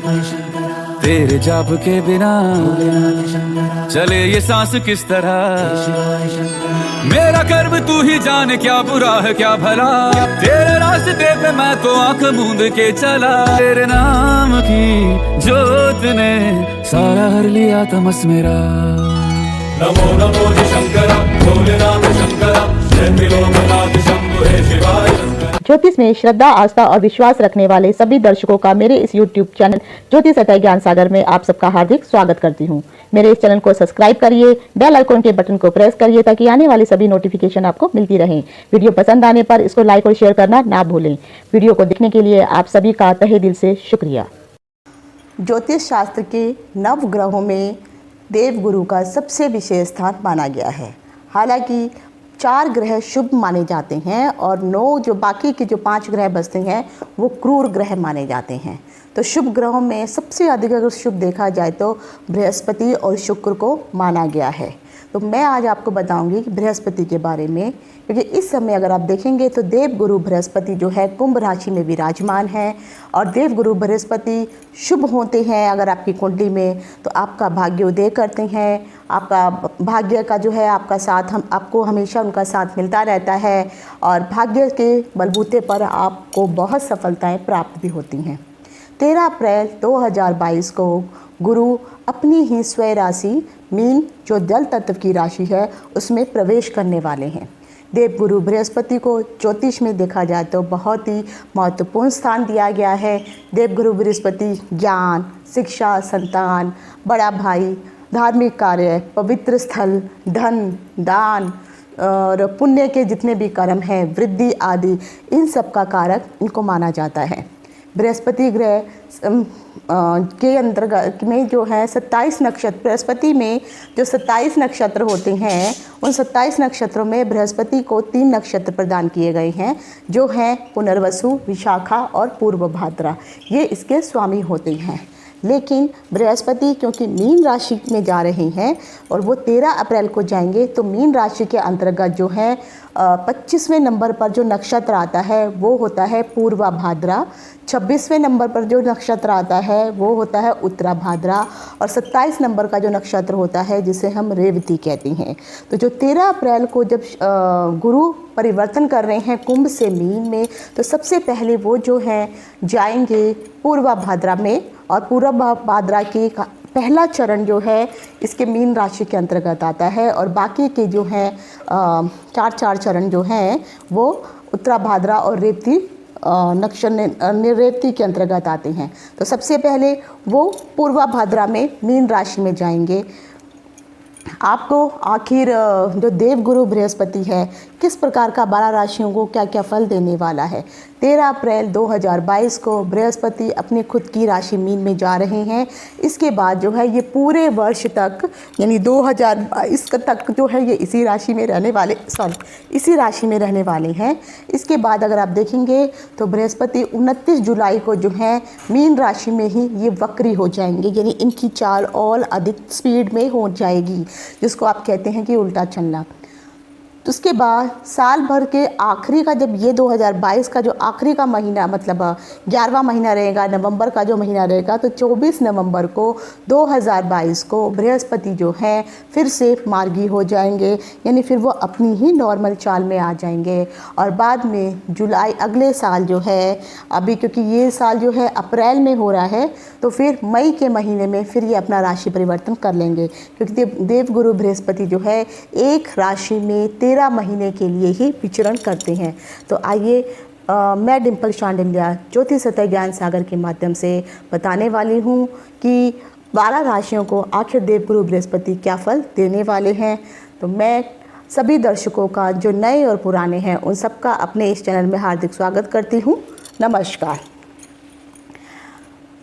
तेरे जाप के बिना चले ये सांस किस तरह। मेरा कर्म तू ही जाने, क्या बुरा है क्या भला, तेरे रास्ते पे मैं तो आंख मूंद के चला। तेरे नाम की जोत ने सारा हर लिया तमस मेरा। नमो नमो जी शंकरा, भोलेनाथ शंकरा, जय त्रिलोकनाथ शंभु हे शिवाय शंकरा। ज्योतिष में श्रद्धा, आस्था और विश्वास रखने वाले सभी दर्शकों का मेरे इस YouTube चैनल ज्योतिष सतह ज्ञान सागर में आप सबका हार्दिक स्वागत करती हूँ। मेरे इस चैनल को सब्सक्राइब करिए, बेल आइकन के बटन को प्रेस करिए ताकि आने वाली सभी नोटिफिकेशन आपको मिलती रहें। वीडियो पसंद आने पर इसको लाइक और शेयर करना ना भूलें। वीडियो को देखने के लिए आप सभी का तहे दिल से शुक्रिया। ज्योतिष शास्त्र के नवग्रहों में देवगुरु का सबसे विशेष स्थान माना गया है। हालांकि 4 ग्रह शुभ माने जाते हैं और 9 जो बाकी के जो 5 ग्रह बचते हैं वो क्रूर ग्रह माने जाते हैं। तो शुभ ग्रहों में सबसे अधिक अगर शुभ देखा जाए तो बृहस्पति और शुक्र को माना गया है। तो मैं आज आपको बताऊंगी कि बृहस्पति के बारे में, क्योंकि इस समय अगर आप देखेंगे तो देवगुरु बृहस्पति जो है कुंभ राशि में विराजमान है और देवगुरु बृहस्पति शुभ होते हैं अगर आपकी कुंडली में तो आपका भाग्योदय करते हैं। आपका भाग्य का जो है आपका साथ आपको हमेशा उनका साथ मिलता रहता है और भाग्य के बलबूते पर आपको बहुत सफलताएं प्राप्त भी होती हैं। 13 अप्रैल 2022 को गुरु अपनी ही स्वयं राशि मीन जो जल तत्व की राशि है उसमें प्रवेश करने वाले हैं। देवगुरु बृहस्पति को ज्योतिष में देखा जाए तो बहुत ही महत्वपूर्ण स्थान दिया गया है। देवगुरु बृहस्पति ज्ञान, शिक्षा, संतान, बड़ा भाई, धार्मिक कार्य, पवित्र स्थल, धन, दान और पुण्य के जितने भी कर्म हैं, वृद्धि आदि, इन सब का कारक इनको माना जाता है। बृहस्पति ग्रह के अंतर्गत में जो है 27 नक्षत्र, बृहस्पति में जो 27 नक्षत्र होते हैं उन 27 नक्षत्रों में बृहस्पति को 3 नक्षत्र प्रदान किए गए हैं जो हैं पुनर्वसु, विशाखा और पूर्व भाद्रा। ये इसके स्वामी होते हैं। लेकिन बृहस्पति क्योंकि मीन राशि में जा रहे हैं और वो 13 अप्रैल को जाएंगे तो मीन राशि के अंतर्गत जो है 25वें नंबर पर जो नक्षत्र आता है वो होता है पूर्वा भाद्रा, 26वें नंबर पर जो नक्षत्र आता है वो होता है उत्तरा भाद्रा और 27 नंबर का जो नक्षत्र होता है जिसे हम रेवती कहते हैं। तो जो 13 अप्रैल को जब गुरु परिवर्तन कर रहे हैं कुंभ से मीन में तो सबसे पहले वो जो हैं जाएंगे पूर्वा भाद्रा में और पूर्वा भाद्रा की पहला चरण जो है इसके मीन राशि के अंतर्गत आता है और बाकी के जो हैं 4 चरण जो हैं वो उत्तरा भाद्रा और रेवती नक्षत्र रेवती के अंतर्गत आते हैं। तो सबसे पहले वो पूर्वा भाद्रा में मीन राशि में जाएंगे। आपको आखिर जो देवगुरु बृहस्पति है किस प्रकार का 12 राशियों को क्या क्या फल देने वाला है। 13 अप्रैल 2022 को बृहस्पति अपनी खुद की राशि मीन में जा रहे हैं। इसके बाद जो है ये पूरे वर्ष तक यानी 2022 तक जो है ये इसी राशि में रहने वाले हैं। इसके बाद अगर आप देखेंगे तो बृहस्पति 29 जुलाई को जो है मीन राशि में ही ये वक्री हो जाएंगे, यानी इनकी चाल और अधिक स्पीड में हो जाएगी, जिसको आप कहते हैं कि उल्टा चलना। तो उसके बाद साल भर के आखिरी का जब ये 2022 का जो आखिरी का महीना मतलब 11वां महीना रहेगा, नवंबर का जो महीना रहेगा, तो 24 नवंबर को 2022 को बृहस्पति जो है फिर से मार्गी हो जाएंगे, यानी फिर वो अपनी ही नॉर्मल चाल में आ जाएंगे। और बाद में जुलाई अगले साल जो है, अभी क्योंकि ये साल जो है अप्रैल में हो रहा है तो फिर मई के महीने में फिर ये अपना राशि परिवर्तन कर लेंगे, क्योंकि देवगुरु बृहस्पति जो है एक राशि में 13 महीने के लिए ही विचरण करते हैं। तो आइए मैं डिम्पल शांडिल्या ज्योतिष सतह ज्ञान सागर के माध्यम से बताने वाली हूँ कि 12 राशियों को आखिर देवगुरु बृहस्पति क्या फल देने वाले हैं। तो मैं सभी दर्शकों का जो नए और पुराने हैं उन सबका अपने इस चैनल में हार्दिक स्वागत करती हूँ। नमस्कार।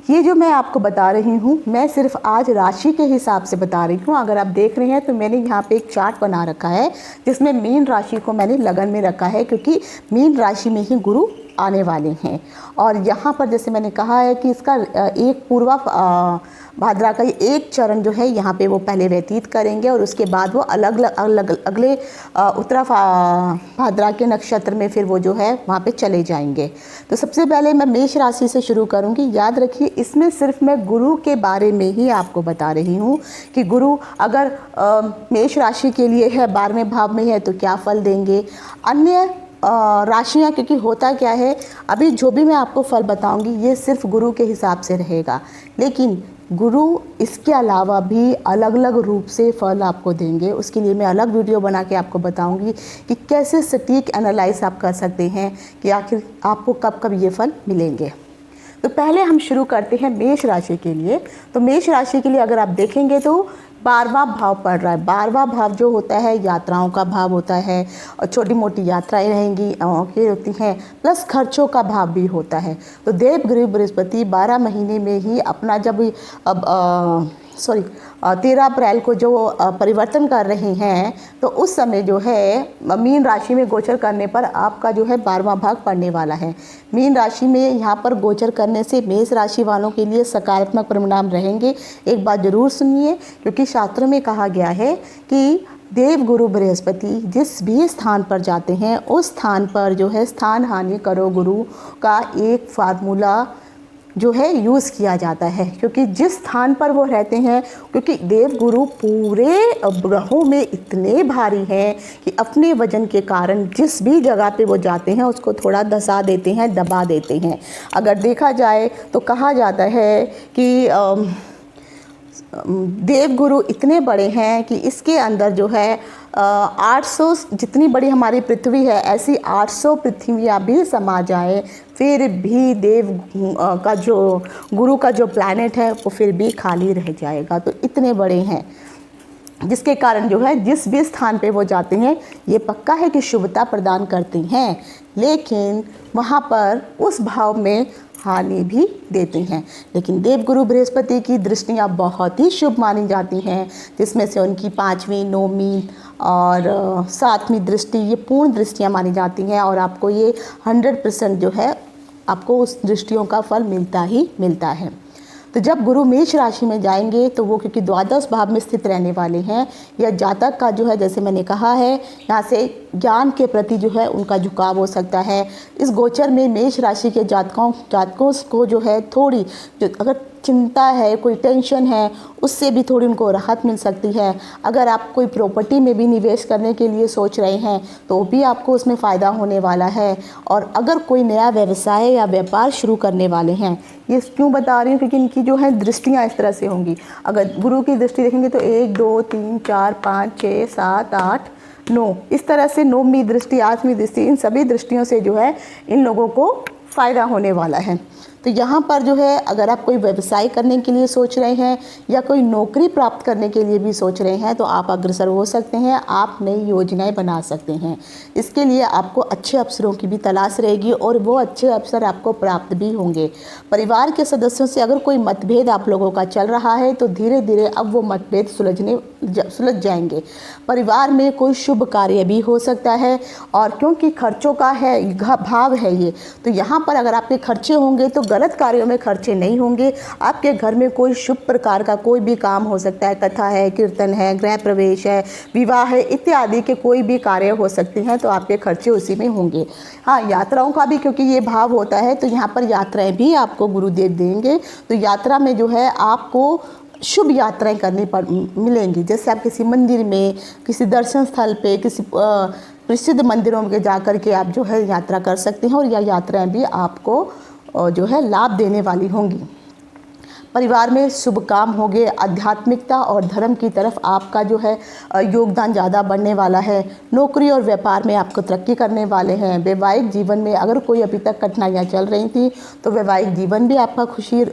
ये जो मैं आपको बता रही हूँ मैं सिर्फ आज राशि के हिसाब से बता रही हूँ। अगर आप देख रहे हैं तो मैंने यहाँ पे एक चार्ट बना रखा है जिसमें मीन राशि को मैंने लगन में रखा है, क्योंकि मीन राशि में ही गुरु आने वाले हैं। और यहाँ पर जैसे मैंने कहा है कि इसका एक पूर्वा भाद्रा का एक चरण जो है यहाँ पे वो पहले व्यतीत करेंगे और उसके बाद वो अगले उत्तरा भाद्रा के नक्षत्र में फिर वो जो है वहाँ पे चले जाएंगे। तो सबसे पहले मैं मेष राशि से शुरू करूँगी। याद रखिए, इसमें सिर्फ मैं गुरु के बारे में ही आपको बता रही हूँ कि गुरु अगर मेष राशि के लिए है, 12वें भाव में है, तो क्या फल देंगे। अन्य राशियाँ, क्योंकि होता क्या है, अभी जो भी मैं आपको फल बताऊंगी ये सिर्फ गुरु के हिसाब से रहेगा, लेकिन गुरु इसके अलावा भी अलग अलग रूप से फल आपको देंगे। उसके लिए मैं अलग वीडियो बना के आपको बताऊंगी कि कैसे सटीक एनालाइज आप कर सकते हैं कि आखिर आपको कब कब ये फल मिलेंगे। तो पहले हम शुरू करते हैं मेष राशि के लिए। तो मेष राशि के लिए अगर आप देखेंगे तो 12वां भाव पड़ रहा है। 12वां भाव जो होता है यात्राओं का भाव होता है, और छोटी मोटी यात्राएं रहेंगी ये होती हैं, प्लस खर्चों का भाव भी होता है। तो देवगुरु बृहस्पति 12 महीने में ही अपना जब 13 अप्रैल को जो परिवर्तन कर रहे हैं, तो उस समय जो है मीन राशि में गोचर करने पर आपका जो है 12वां भाग पड़ने वाला है। मीन राशि में यहाँ पर गोचर करने से मेष राशि वालों के लिए सकारात्मक परिणाम रहेंगे। एक बात जरूर सुनिए, क्योंकि शास्त्रों में कहा गया है कि देवगुरु बृहस्पति जिस भी स्थान पर जाते हैं उस स्थान पर जो है स्थान हानि करो गुरु का एक फार्मूला जो है यूज़ किया जाता है। क्योंकि जिस स्थान पर वो रहते हैं, क्योंकि देवगुरु पूरे ग्रहों में इतने भारी हैं कि अपने वजन के कारण जिस भी जगह पे वो जाते हैं उसको थोड़ा धसा देते हैं, दबा देते हैं। अगर देखा जाए तो कहा जाता है कि देवगुरु इतने बड़े हैं कि इसके अंदर जो है 800 जितनी बड़ी हमारी पृथ्वी है, ऐसी 800 पृथ्वियाँ भी समा जाए, फिर भी देव का जो गुरु का जो प्लैनेट है वो फिर भी खाली रह जाएगा। तो इतने बड़े हैं, जिसके कारण जो है जिस भी स्थान पे वो जाते हैं ये पक्का है कि शुभता प्रदान करते हैं, लेकिन वहाँ पर उस भाव में हानि भी देते हैं। लेकिन देवगुरु बृहस्पति की दृष्टियाँ बहुत ही शुभ मानी जाती हैं, जिसमें से उनकी 5वीं, 9वीं और 7वीं दृष्टि ये पूर्ण दृष्टियाँ मानी जाती हैं। और आपको ये 100% जो है आपको उस दृष्टियों का फल मिलता ही मिलता है। तो जब गुरु मेष राशि में जाएंगे तो वो क्योंकि द्वादश भाव में स्थित रहने वाले हैं, या जातक का जो है जैसे मैंने कहा है यहाँ से ज्ञान के प्रति जो है उनका झुकाव हो सकता है। इस गोचर में मेष राशि के जातकों को जो है थोड़ी जो अगर चिंता है, कोई टेंशन है, उससे भी थोड़ी उनको राहत मिल सकती है। अगर आप कोई प्रॉपर्टी में भी निवेश करने के लिए सोच रहे हैं तो भी आपको उसमें फ़ायदा होने वाला है। और अगर कोई नया व्यवसाय या व्यापार शुरू करने वाले हैं, ये क्यों बता रही हूँ क्योंकि इनकी जो है दृष्टियाँ इस तरह से होंगी। अगर गुरु की दृष्टि देखेंगे तो 1 2 3 4 5 6 7 8 9 इस तरह से 9वीं दृष्टि, 8वीं दृष्टि, इन सभी दृष्टियों से जो है इन लोगों को फ़ायदा होने वाला है। तो यहाँ पर जो है अगर आप कोई व्यवसाय करने के लिए सोच रहे हैं या कोई नौकरी प्राप्त करने के लिए भी सोच रहे हैं तो आप अग्रसर हो सकते हैं, आप नई योजनाएं बना सकते हैं। इसके लिए आपको अच्छे अवसरों की भी तलाश रहेगी और वो अच्छे अवसर आपको प्राप्त भी होंगे। परिवार के सदस्यों से अगर कोई मतभेद आप लोगों का चल रहा है तो धीरे धीरे अब वो मतभेद सुलझ जाएंगे। परिवार में कोई शुभ कार्य भी हो सकता है, और क्योंकि खर्चों का है भाव है ये, तो यहाँ पर अगर आपके खर्चे होंगे तो गलत कार्यों में खर्चे नहीं होंगे। आपके घर में कोई शुभ प्रकार का कोई भी काम हो सकता है, कथा है, कीर्तन है, गृह प्रवेश है, विवाह है, इत्यादि के कोई भी कार्य हो सकते हैं, तो आपके खर्चे उसी में होंगे। हाँ, यात्राओं का भी क्योंकि ये भाव होता है तो यहाँ पर यात्राएं भी आपको गुरुदेव देंगे। तो यात्रा में जो है आपको शुभ यात्राएं करनी मिलेंगी। जैसे आप किसी मंदिर में, किसी दर्शन स्थल पे, किसी प्रसिद्ध मंदिरों में जाकर के आप जो है यात्रा कर सकते हैं, और यह यात्राएं भी आपको जो है लाभ देने वाली होंगी। परिवार में शुभ काम होंगे। आध्यात्मिकता और धर्म की तरफ आपका जो है योगदान ज़्यादा बढ़ने वाला है। नौकरी और व्यापार में आपको तरक्की करने वाले हैं। वैवाहिक जीवन में अगर कोई अभी तक कठिनाइयाँ चल रही थी तो वैवाहिक जीवन भी आपका खुशी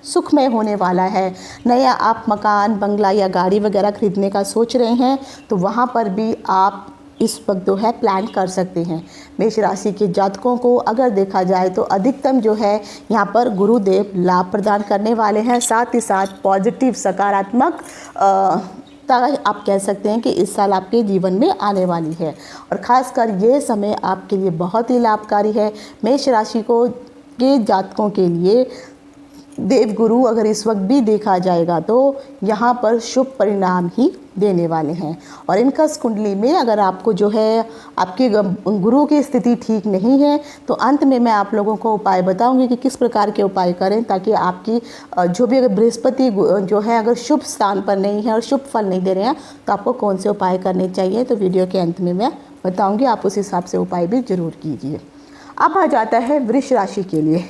सुखमय होने वाला है। नया आप मकान, बंगला या गाड़ी वगैरह खरीदने का सोच रहे हैं तो वहाँ पर भी आप इस वक्त जो है प्लान कर सकते हैं। मेष राशि के जातकों को अगर देखा जाए तो अधिकतम जो है यहाँ पर गुरुदेव लाभ प्रदान करने वाले हैं। साथ ही साथ पॉजिटिव सकारात्मक शुभता आप कह सकते हैं कि इस साल आपके जीवन में आने वाली है। और ख़ासकर ये समय आपके लिए बहुत ही लाभकारी है। मेष राशि के जातकों के लिए देवगुरु अगर इस वक्त भी देखा जाएगा तो यहाँ पर शुभ परिणाम ही देने वाले हैं। और इनका कुंडली में अगर आपको जो है आपके गुरु की स्थिति ठीक नहीं है तो अंत में मैं आप लोगों को उपाय बताऊंगी कि किस प्रकार के उपाय करें ताकि आपकी जो भी अगर बृहस्पति जो है अगर शुभ स्थान पर नहीं है और शुभ फल नहीं दे रहे हैं तो आपको कौन से उपाय करने चाहिए। तो वीडियो के अंत में मैं बताऊँगी, आप उस हिसाब से उपाय भी ज़रूर कीजिए। अब आ जाता है वृष राशि के लिए।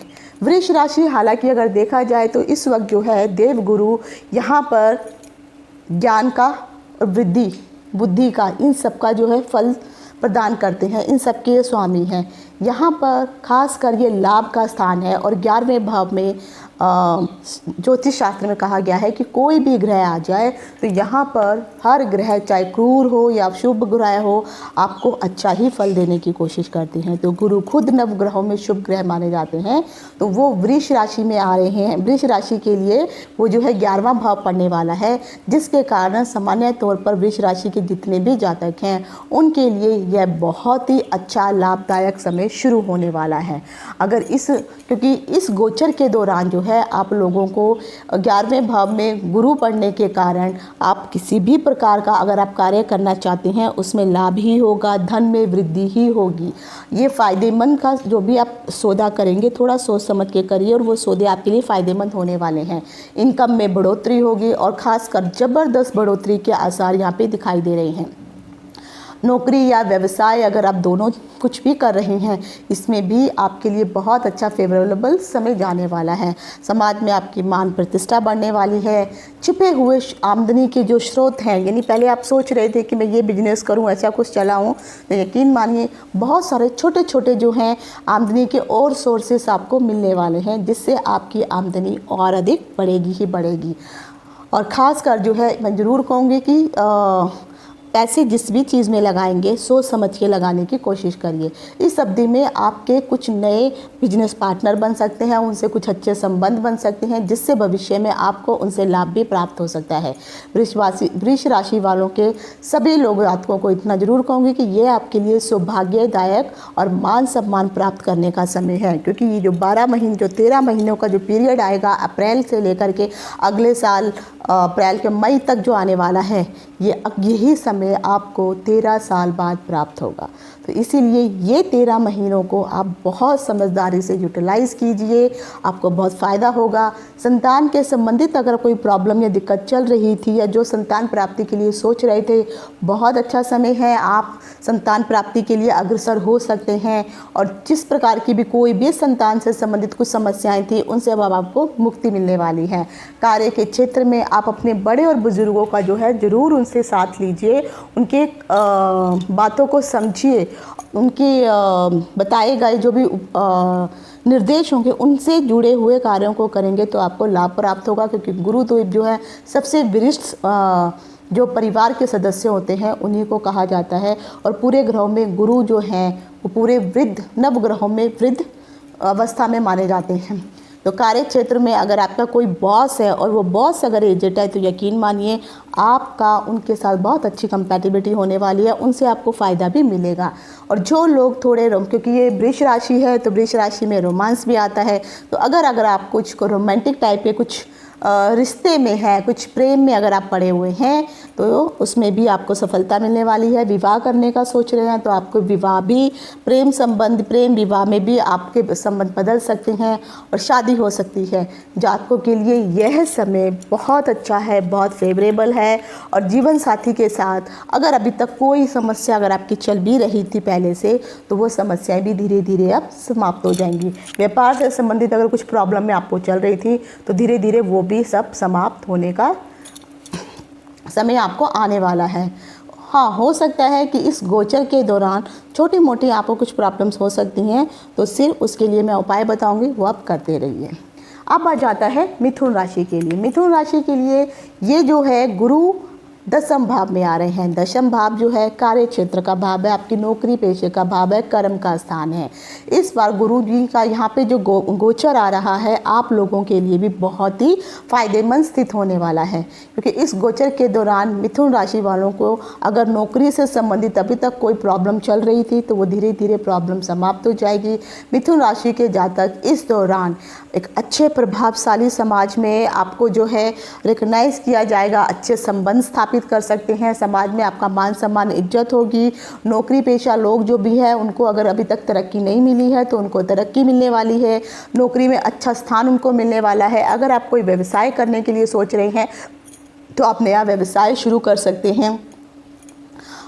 वृष राशि हालांकि अगर देखा जाए तो इस वक्त जो है देवगुरु यहाँ पर ज्ञान का और वृद्धि बुद्धि का इन सब का जो है फल प्रदान करते हैं, इन सब के स्वामी हैं। यहाँ पर खास कर ये लाभ का स्थान है और 11वें भाव में ज्योतिष शास्त्र में कहा गया है कि कोई भी ग्रह आ जाए तो यहाँ पर हर ग्रह चाहे क्रूर हो या शुभ ग्रह हो आपको अच्छा ही फल देने की कोशिश करते हैं। तो गुरु खुद नवग्रहों में शुभ ग्रह माने जाते हैं तो वो वृष राशि में आ रहे हैं। वृष राशि के लिए वो जो है 11वां भाव पड़ने वाला है, जिसके कारण सामान्य तौर पर वृष राशि के जितने भी जातक हैं उनके लिए यह बहुत ही अच्छा लाभदायक समय शुरू होने वाला है। अगर क्योंकि इस गोचर के दौरान जो है आप लोगों को 11वें भाव में गुरु पढ़ने के कारण आप किसी भी प्रकार का अगर आप कार्य करना चाहते हैं उसमें लाभ ही होगा, धन में वृद्धि ही होगी। ये फ़ायदेमंद का जो भी आप सौदा करेंगे थोड़ा सोच समझ के करिए और वो सौदे आपके लिए फ़ायदेमंद होने वाले हैं। इनकम में बढ़ोतरी होगी और ख़ासकर ज़बरदस्त बढ़ोतरी के आसार यहाँ पे दिखाई दे रहे हैं। नौकरी या व्यवसाय अगर आप दोनों कुछ भी कर रहे हैं इसमें भी आपके लिए बहुत अच्छा फेवरेबल समय जाने वाला है। समाज में आपकी मान प्रतिष्ठा बढ़ने वाली है। छिपे हुए आमदनी के जो स्रोत हैं, यानी पहले आप सोच रहे थे कि मैं ये बिजनेस करूं, ऐसा कुछ चलाऊं, तो यकीन मानिए बहुत सारे छोटे छोटे जो हैं आमदनी के और सोर्सेस आपको मिलने वाले हैं, जिससे आपकी आमदनी और अधिक बढ़ेगी ही बढ़ेगी। और ख़ासकर जो है मैं ज़रूर कहूँगी कि पैसे जिस भी चीज़ में लगाएंगे सोच समझ के लगाने की कोशिश करिए। इस अवधि में आपके कुछ नए बिजनेस पार्टनर बन सकते हैं, उनसे कुछ अच्छे संबंध बन सकते हैं, जिससे भविष्य में आपको उनसे लाभ भी प्राप्त हो सकता है। वृष राशि वालों के सभी लोग जातकों को इतना ज़रूर कहूँगी कि ये आपके लिए सौभाग्यदायक और मान सम्मान प्राप्त करने का समय है, क्योंकि ये जो 13 महीनों का जो पीरियड आएगा अप्रैल से लेकर के अगले साल अप्रैल के मई तक जो आने वाला है यही समय आपको 13 साल बाद प्राप्त होगा। तो इसीलिए ये 13 महीनों को आप बहुत समझदारी से यूटिलाइज़ कीजिए, आपको बहुत फ़ायदा होगा। संतान के संबंधित अगर कोई प्रॉब्लम या दिक्कत चल रही थी या जो संतान प्राप्ति के लिए सोच रहे थे, बहुत अच्छा समय है, आप संतान प्राप्ति के लिए अग्रसर हो सकते हैं। और जिस प्रकार की भी कोई भी संतान से संबंधित कुछ समस्याएं थी उनसे अब आपको मुक्ति मिलने वाली है। कार्य के क्षेत्र में आप अपने बड़े और बुजुर्गों का जो है ज़रूर उनसे साथ लीजिए, उनके बातों को समझिए, उनके बताए गए जो भी निर्देश होंगे उनसे जुड़े हुए कार्यों को करेंगे तो आपको लाभ प्राप्त होगा। क्योंकि गुरु तो जो है सबसे वरिष्ठ जो परिवार के सदस्य होते हैं उन्हीं को कहा जाता है। और पूरे ग्रहों में गुरु जो हैं वो पूरे वृद्ध नवग्रहों में वृद्ध अवस्था में माने जाते हैं। तो कार्य क्षेत्र में अगर आपका कोई बॉस है और वो बॉस अगर एजेड है तो यकीन मानिए आपका उनके साथ बहुत अच्छी कंपैटिबिलिटी होने वाली है, उनसे आपको फ़ायदा भी मिलेगा। और जो लोग थोड़े क्योंकि ये वृष राशि है तो वृष राशि में रोमांस भी आता है, तो अगर आप कुछ रोमांटिक टाइप के कुछ रिश्ते में है, कुछ प्रेम में अगर आप पड़े हुए हैं तो उसमें भी आपको सफलता मिलने वाली है। विवाह करने का सोच रहे हैं तो आपको विवाह भी प्रेम विवाह में भी आपके संबंध बदल सकते हैं और शादी हो सकती है। जातकों के लिए यह समय बहुत अच्छा है, बहुत फेवरेबल है। और जीवन साथी के साथ अगर अभी तक कोई समस्या अगर आपकी चल भी रही थी पहले से तो वो समस्याएं भी धीरे धीरे अब समाप्त हो जाएंगी। व्यापार से संबंधित अगर कुछ प्रॉब्लम में आपको चल रही थी तो धीरे धीरे वो भी सब समाप्त होने का समय आपको आने वाला है। हाँ, हो सकता है कि इस गोचर के दौरान छोटी मोटी आपको कुछ प्रॉब्लम्स हो सकती हैं, तो सिर्फ उसके लिए मैं उपाय बताऊंगी, वो आप करते रहिए। अब आ जाता है मिथुन राशि के लिए। मिथुन राशि के लिए ये जो है गुरु दसम भाव में आ रहे हैं। दशम भाव जो है कार्य क्षेत्र का भाव है, आपकी नौकरी पेशे का भाव है, कर्म का स्थान है। इस बार गुरु जी का यहाँ पे जो गोचर आ रहा है आप लोगों के लिए भी बहुत ही फायदेमंद स्थित होने वाला है, क्योंकि इस गोचर के दौरान मिथुन राशि वालों को अगर नौकरी से संबंधित अभी तक कोई प्रॉब्लम चल रही थी तो वो धीरे धीरे प्रॉब्लम समाप्त हो जाएगी। मिथुन राशि के जातक इस दौरान एक अच्छे प्रभावशाली समाज में आपको जो है रिकग्नाइज किया जाएगा, अच्छे संबंध स्थापित कर सकते हैं, समाज में आपका मान सम्मान इज्जत होगी। नौकरी पेशा लोग जो भी है उनको अगर अभी तक तरक्की नहीं मिली है तो उनको तरक्की मिलने वाली है, नौकरी में अच्छा स्थान उनको मिलने वाला है। अगर आप कोई व्यवसाय करने के लिए सोच रहे हैं तो आप नया व्यवसाय शुरू कर सकते हैं।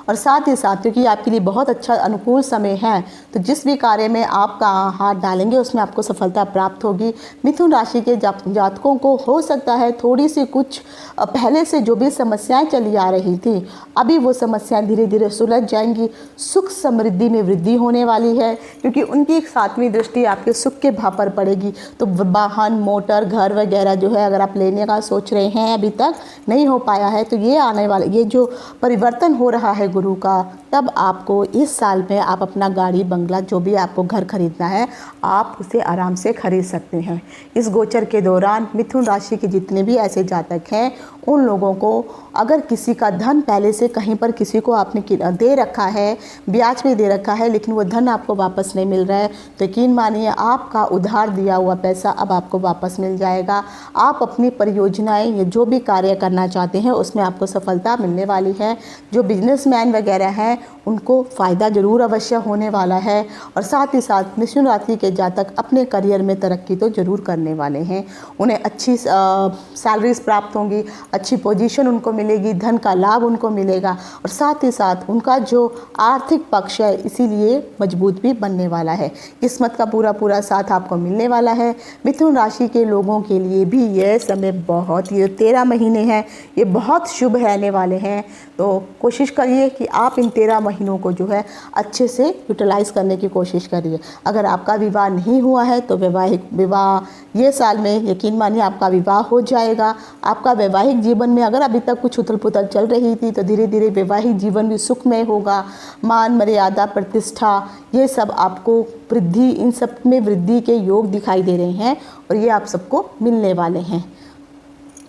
और साथ ही साथ क्योंकि आपके लिए बहुत अच्छा अनुकूल समय है तो जिस भी कार्य में आप का हाथ डालेंगे उसमें आपको सफलता प्राप्त होगी। मिथुन राशि के जातकों को हो सकता है थोड़ी सी कुछ पहले से जो भी समस्याएं चली आ रही थी अभी वो समस्याएं धीरे धीरे सुलझ जाएंगी। सुख समृद्धि में वृद्धि होने वाली है क्योंकि उनकी एक 7वीं दृष्टि आपके सुख के भाव पर पड़ेगी। तो वाहन मोटर घर वगैरह जो है अगर आप लेने का सोच रहे हैं अभी तक नहीं हो पाया है तो ये आने वाले ये जो परिवर्तन हो रहा है गुरु का, तब आपको इस साल में आप अपना गाड़ी बंगला जो भी आपको घर खरीदना है आप उसे आराम से खरीद सकते हैं। इस गोचर के दौरान मिथुन राशि के जितने भी ऐसे जातक हैं उन लोगों को अगर किसी का धन पहले से कहीं पर किसी को आपने दे रखा है, ब्याज पे दे रखा है लेकिन वो धन आपको वापस नहीं मिल रहा है तो यकीन मानिए आपका उधार दिया हुआ पैसा अब आपको वापस मिल जाएगा। आप अपनी परियोजनाएं या जो भी कार्य करना चाहते हैं उसमें आपको सफलता मिलने वाली है। जो बिजनेसमैन वगैरह हैं उनको फ़ायदा ज़रूर अवश्य होने वाला है। और साथ ही साथ मिथुन राशि के जातक अपने करियर में तरक्की तो ज़रूर करने वाले हैं। उन्हें अच्छी सैलरीज प्राप्त होंगी, अच्छी पोजीशन उनको मिलेगी, धन का लाभ उनको मिलेगा और साथ ही साथ उनका जो आर्थिक पक्ष है इसीलिए मजबूत भी बनने वाला है। किस्मत का पूरा साथ आपको मिलने वाला है। मिथुन राशि के लोगों के लिए भी यह समय बहुत ये 13 महीने हैं ये बहुत शुभ रहने वाले हैं। तो कोशिश करिए कि आप इन 13 महीनों को जो है अच्छे से यूटिलाइज़ करने की कोशिश करिए। अगर आपका विवाह नहीं हुआ है तो विवाह ये साल में यकीन मानिए आपका विवाह हो जाएगा। आपका वैवाहिक जीवन में अगर अभी तक कुछ उथल पुथल चल रही थी तो धीरे धीरे वैवाहिक जीवन भी सुखमय होगा। मान मर्यादा प्रतिष्ठा ये सब आपको वृद्धि, इन सब में वृद्धि के योग दिखाई दे रहे हैं और ये आप सबको मिलने वाले हैं।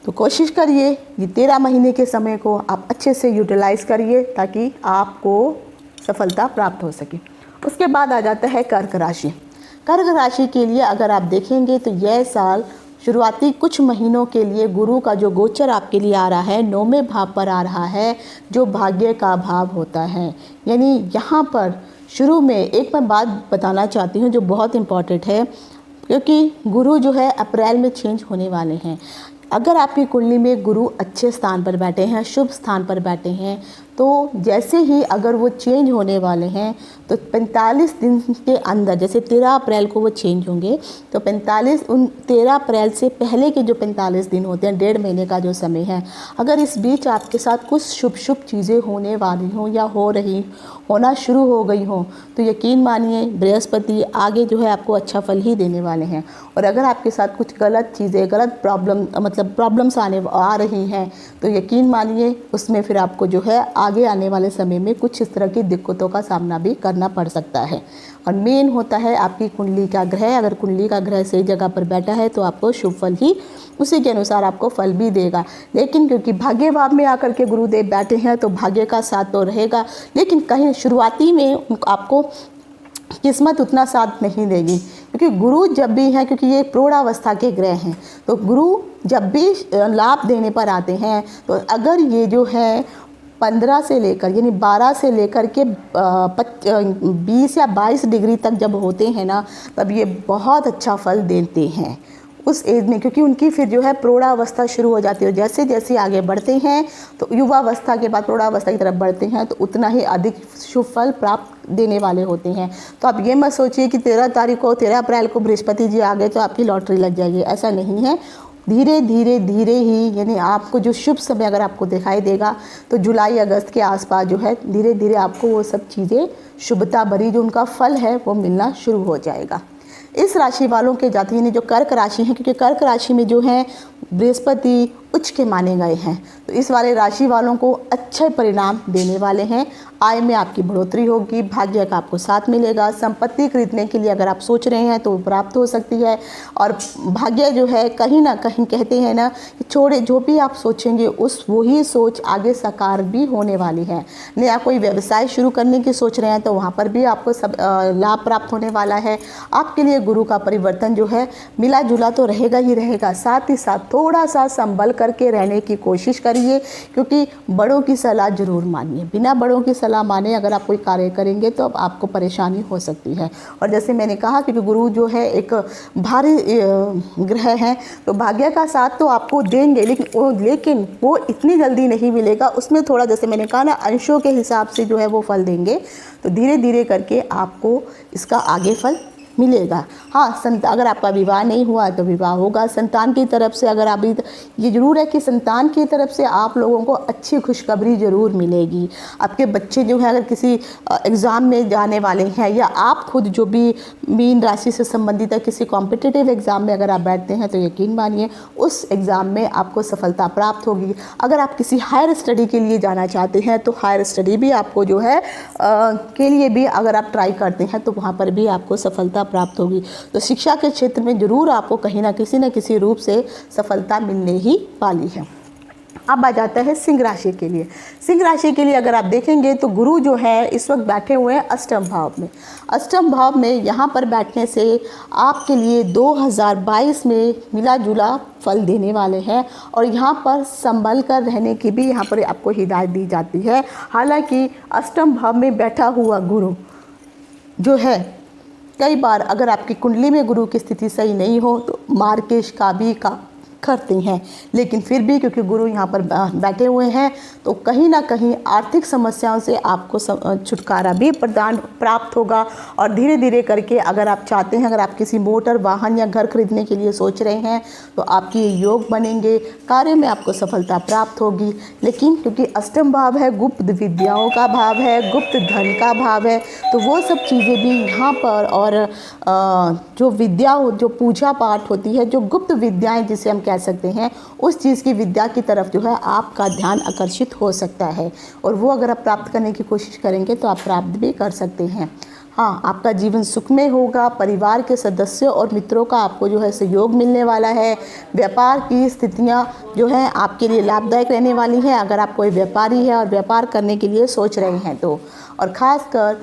तो कोशिश करिए ये 13 महीने के समय को आप अच्छे से यूटिलाइज़ करिए ताकि आपको सफलता प्राप्त हो सके। उसके बाद आ जाता है कर्क राशि। कर्क राशि के लिए अगर आप देखेंगे तो यह साल शुरुआती कुछ महीनों के लिए गुरु का जो गोचर आपके लिए आ रहा है 9वें भाव पर आ रहा है जो भाग्य का भाव होता है। यानी यहाँ पर शुरू में एक मैं बात बताना चाहती हूँ जो बहुत इम्पॉर्टेंट है क्योंकि गुरु जो है अप्रैल में चेंज होने वाले हैं। अगर आपकी कुंडली में गुरु अच्छे स्थान पर बैठे हैं, शुभ स्थान पर बैठे हैं तो जैसे ही अगर वो चेंज होने वाले हैं तो 45 दिन के अंदर, जैसे 13 अप्रैल को वो चेंज होंगे तो 13 अप्रैल से पहले के जो 45 दिन होते हैं 1.5 महीने का जो समय है, अगर इस बीच आपके साथ कुछ शुभ चीज़ें होने वाली हों या होना शुरू हो गई हों तो यकीन मानिए बृहस्पति आगे जो है आपको अच्छा फल ही देने वाले हैं। और अगर आपके साथ कुछ गलत चीज़ें, गलत प्रॉब्लम्स आ रही हैं तो यकीन मानिए उसमें फिर आपको जो है आगे आने वाले समय में कुछ इस तरह की दिक्कतों का सामना भी करना पड़ सकता है। और मेन होता है आपकी कुंडली का ग्रह, अगर कुंडली का ग्रह सही जगह पर बैठा है तो आपको शुभ फल ही उसी के अनुसार आपको फल भी देगा। लेकिन क्योंकि भाग्य भाव में आकर के गुरुदेव बैठे हैं तो भाग्य का साथ तो रहेगा, लेकिन कहीं शुरुआती में आपको किस्मत उतना साथ नहीं देगी क्योंकि गुरु जब भी हैं, क्योंकि ये प्रौढ़ावस्था के ग्रह हैं तो गुरु जब भी लाभ देने पर आते हैं तो अगर ये जो है 15 से लेकर यानी 12 से लेकर के 20 या 22 डिग्री तक जब होते हैं ना तब ये बहुत अच्छा फल देते हैं उस एज में, क्योंकि उनकी फिर जो है प्रौढ़ावस्था शुरू हो जाती है। जैसे जैसे आगे बढ़ते हैं तो युवावस्था के बाद प्रौढ़ावस्था की तरफ बढ़ते हैं तो उतना ही अधिक शुभ फल प्राप्त देने वाले होते हैं। तो आप ये मत सोचिए कि 13 अप्रैल को बृहस्पति जी आ गए तो आपकी लॉटरी लग जाएगी, ऐसा नहीं है। धीरे धीरे ही यानी आपको जो शुभ समय अगर आपको दिखाई देगा तो जुलाई अगस्त के आसपास जो है धीरे धीरे आपको वो सब चीज़ें शुभता भरी जो उनका फल है वो मिलना शुरू हो जाएगा। इस राशि वालों के जातक यानी जो कर्क राशि है, क्योंकि कर्क राशि में जो है बृहस्पति उच्च के माने गए हैं। तो इस वाले राशि वालों को अच्छे परिणाम देने वाले हैं। आय में आपकी बढ़ोतरी होगी, भाग्य का आपको साथ मिलेगा। संपत्ति खरीदने के लिए अगर आप सोच रहे हैं तो वो प्राप्त हो सकती है। और भाग्य जो है कहीं ना कहीं कहते हैं ना कि छोड़े जो भी आप सोचेंगे उस वही सोच आगे साकार भी होने वाली है। नया कोई व्यवसाय शुरू करने की सोच रहे हैं तो वहाँ पर भी आपको सब लाभ प्राप्त होने वाला है। आपके लिए गुरु का परिवर्तन जो है मिला जुला तो रहेगा ही रहेगा, साथ ही साथ थोड़ा सा संभल करके रहने की कोशिश करिए, क्योंकि बड़ों की सलाह जरूर मानिए। बिना बड़ों की सलाह माने अगर आप कोई कार्य करेंगे तो अब आपको परेशानी हो सकती है। और जैसे मैंने कहा कि गुरु जो है एक भारी ग्रह है, तो भाग्य का साथ तो आपको देंगे, लेकिन वो इतनी जल्दी नहीं मिलेगा। उसमें थोड़ा जैसे मैंने कहा ना अंशों के हिसाब से जो है वो फल देंगे, तो धीरे धीरे करके आपको इसका आगे फल मिलेगा। हाँ, अगर आपका विवाह नहीं हुआ तो विवाह होगा। संतान की तरफ से अगर आप ये ज़रूर है कि संतान की तरफ से आप लोगों को अच्छी खुशखबरी ज़रूर मिलेगी। आपके बच्चे जो है अगर किसी एग्ज़ाम में जाने वाले हैं, या आप खुद जो भी मीन राशि से संबंधित है किसी कॉम्पिटिटिव एग्ज़ाम में अगर आप बैठते हैं तो यकीन मानिए उस एग्ज़ाम में आपको सफलता प्राप्त होगी। अगर आप किसी हायर स्टडी के लिए जाना चाहते हैं तो हायर स्टडी भी आपको जो है के लिए भी अगर आप ट्राई करते हैं तो वहाँ पर भी आपको सफलता प्राप्त होगी। तो शिक्षा के क्षेत्र में जरूर आपको कहीं ना किसी रूप से सफलता मिलने ही वाली है। अब आ जाता है सिंह राशि के लिए। सिंह राशि के लिए अगर आप देखेंगे तो गुरु जो है इस वक्त बैठे हुए हैं अष्टम भाव में। अष्टम भाव में यहाँ पर बैठने से आपके लिए 2022 में मिला जुला फल देने वाले हैं, और यहाँ पर संभल कर रहने की भी यहाँ पर आपको हिदायत दी जाती है। हालांकि अष्टम भाव में बैठा हुआ गुरु जो है कई बार अगर आपकी कुंडली में गुरु की स्थिति सही नहीं हो तो मार्केश का भी का करते हैं, लेकिन फिर भी क्योंकि गुरु यहाँ पर बैठे हुए हैं तो कहीं ना कहीं आर्थिक समस्याओं से आपको छुटकारा भी प्रदान प्राप्त होगा। और धीरे धीरे करके अगर आप चाहते हैं, अगर आप किसी मोटर वाहन या घर खरीदने के लिए सोच रहे हैं तो आपके योग बनेंगे, कार्य में आपको सफलता प्राप्त होगी। लेकिन क्योंकि अष्टम भाव है, गुप्त विद्याओं का भाव है, गुप्त धन का भाव है, तो वो सब चीज़ें भी यहाँ पर, और जो विद्या जो पूजा पाठ होती है, जो गुप्त विद्याएँ जिसे हम कह सकते हैं, उस चीज़ की विद्या की तरफ जो है आपका ध्यान आकर्षित हो सकता है, और वो अगर आप प्राप्त करने की कोशिश करेंगे तो आप प्राप्त भी कर सकते हैं। हाँ, आपका जीवन सुखमय होगा। परिवार के सदस्यों और मित्रों का आपको जो है सहयोग मिलने वाला है। व्यापार की स्थितियाँ जो हैं आपके लिए लाभदायक रहने वाली हैं अगर आप कोई व्यापारी है और व्यापार करने के लिए सोच रहे हैं तो। और ख़ासकर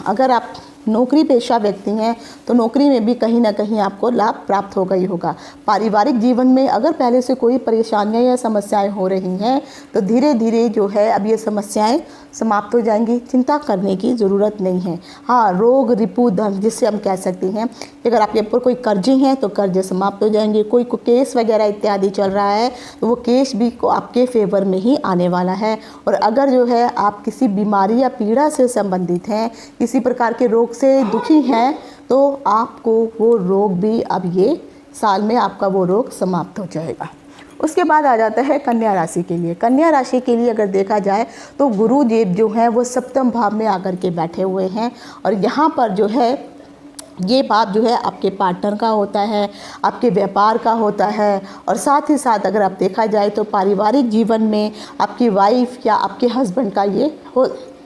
अगर आप नौकरी पेशा व्यक्ति हैं तो नौकरी में भी कहीं ना कहीं आपको लाभ प्राप्त होगा ही होगा। पारिवारिक जीवन में अगर पहले से कोई परेशानियां या समस्याएं हो रही हैं तो धीरे धीरे जो है अब ये समस्याएं समाप्त हो जाएंगी, चिंता करने की ज़रूरत नहीं है। हाँ, रोग रिपु धन जिससे हम कह सकते हैं कि अगर आपके ऊपर कोई कर्जे हैं तो कर्जे समाप्त हो जाएंगे। कोई केस वगैरह इत्यादि चल रहा है तो वो केस भी आपके फेवर में ही आने वाला है। और अगर जो है आप किसी बीमारी या पीड़ा से संबंधित हैं, किसी प्रकार के रोग से दुखी हैं, तो आपको वो रोग भी अब ये साल में आपका वो रोग समाप्त हो जाएगा। उसके बाद आ जाता है कन्या राशि के लिए। कन्या राशि के लिए अगर देखा जाए तो गुरु देव जो हैं वो सप्तम भाव में आकर के बैठे हुए हैं, और यहाँ पर जो है ये भाव जो है आपके पार्टनर का होता है, आपके व्यापार का होता है, और साथ ही साथ अगर आप देखा जाए तो पारिवारिक जीवन में आपकी वाइफ या आपके हस्बैंड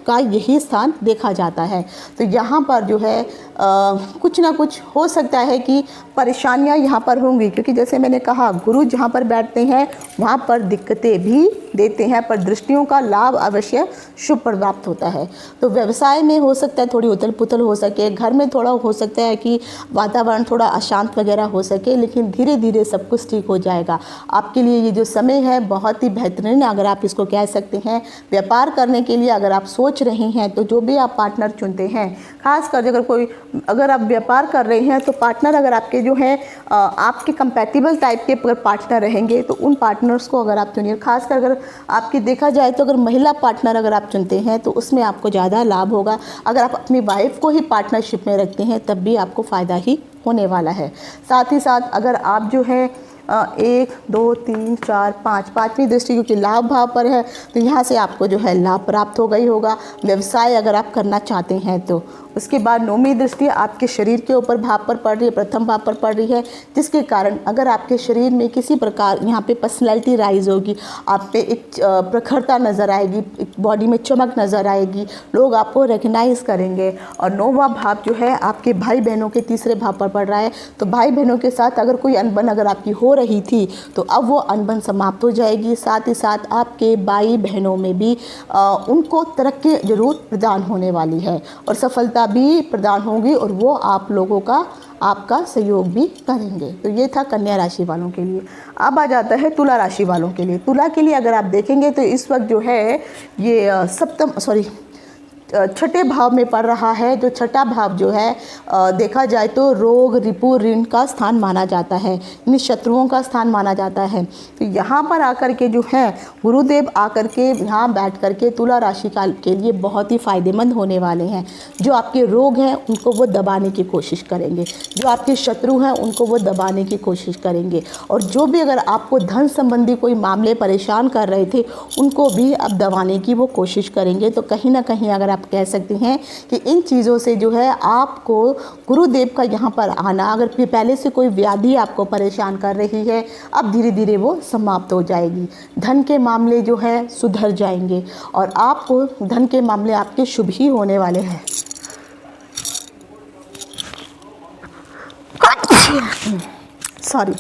का यही स्थान देखा जाता है। तो यहाँ पर जो है कुछ ना कुछ हो सकता है कि परेशानियाँ यहाँ पर होंगी, क्योंकि जैसे मैंने कहा गुरु जहाँ पर बैठते हैं वहाँ पर दिक्कतें भी देते हैं, पर दृष्टियों का लाभ अवश्य शुभ प्राप्त होता है। तो व्यवसाय में हो सकता है थोड़ी उथल पुथल हो सके, घर में थोड़ा हो सकता है कि वातावरण थोड़ा अशांत वगैरह हो सके, लेकिन धीरे धीरे सब कुछ ठीक हो जाएगा। आपके लिए ये जो समय है बहुत ही बेहतरीन अगर आप इसको कह सकते हैं। व्यापार करने के लिए अगर आप सोच रहे हैं तो जो भी आप पार्टनर चुनते हैं, खासकर अगर आप व्यापार कर रहे हैं तो पार्टनर अगर आपके जो हैं आपके कंपैटिबल टाइप के अगर पार्टनर रहेंगे तो उन पार्टनर्स को अगर आप चुनिए। खासकर अगर आपकी देखा जाए तो अगर महिला पार्टनर अगर आप चुनते हैं तो उसमें आपको ज़्यादा लाभ होगा। अगर आप अपनी वाइफ को ही पार्टनरशिप में रखते हैं तब भी आपको फ़ायदा ही होने वाला है। साथ ही साथ अगर आप जो है 1 2 3 4 5 पाँचवीं दृष्टि क्योंकि लाभ भाव पर है तो यहाँ से आपको जो है लाभ प्राप्त हो गई होगा। व्यवसाय अगर आप करना चाहते हैं तो उसके बाद 9वीं दृष्टि आपके शरीर के ऊपर भाव पर पड़ रही है, प्रथम भाव पर पड़ रही है, जिसके कारण अगर आपके शरीर में किसी प्रकार यहाँ पे पर्सनैलिटी राइज होगी, आप पे एक प्रखरता नज़र आएगी, एक बॉडी में चमक नज़र आएगी, लोग आपको रिकग्नाइज करेंगे। और 9वां भाव जो है आपके भाई बहनों के तीसरे भाव पर पड़ रहा है, तो भाई बहनों के साथ अगर कोई अनबन अगर आपकी हो रही थी तो अब वो अनबन समाप्त हो जाएगी। साथ ही साथ आपके भाई बहनों में भी उनको तरक्की जरूर प्रदान होने वाली है और सफलता भी प्रदान होगी और वो आप लोगों का आपका सहयोग भी करेंगे। तो ये था कन्या राशि वालों के लिए। अब आ जाता है तुला राशि वालों के लिए। तुला के लिए अगर आप देखेंगे तो इस वक्त जो है ये छठे भाव में पड़ रहा है। जो छठा भाव जो है देखा जाए तो रोग रिपु ऋण का स्थान माना जाता है, यानी शत्रुओं का स्थान माना जाता है। तो यहाँ पर आकर के जो है गुरुदेव आकर के यहाँ बैठ कर के तुला राशि के लिए बहुत ही फायदेमंद होने वाले हैं। जो आपके रोग हैं उनको वो दबाने की कोशिश करेंगे, जो आपके शत्रु हैं उनको वो दबाने की कोशिश करेंगे, और जो भी अगर आपको धन संबंधी कोई मामले परेशान कर रहे थे उनको भी अब दबाने की वो कोशिश करेंगे। तो कहीं ना कहीं अगर आप कह सकते हैं कि इन चीज़ों से जो है आपको गुरुदेव का यहाँ पर आना, अगर पहले से कोई व्याधि आपको परेशान कर रही है अब धीरे धीरे वो समाप्त हो जाएगी। धन के मामले जो है सुधर जाएंगे और आपको धन के मामले आपके शुभ ही होने वाले हैं। सॉरी।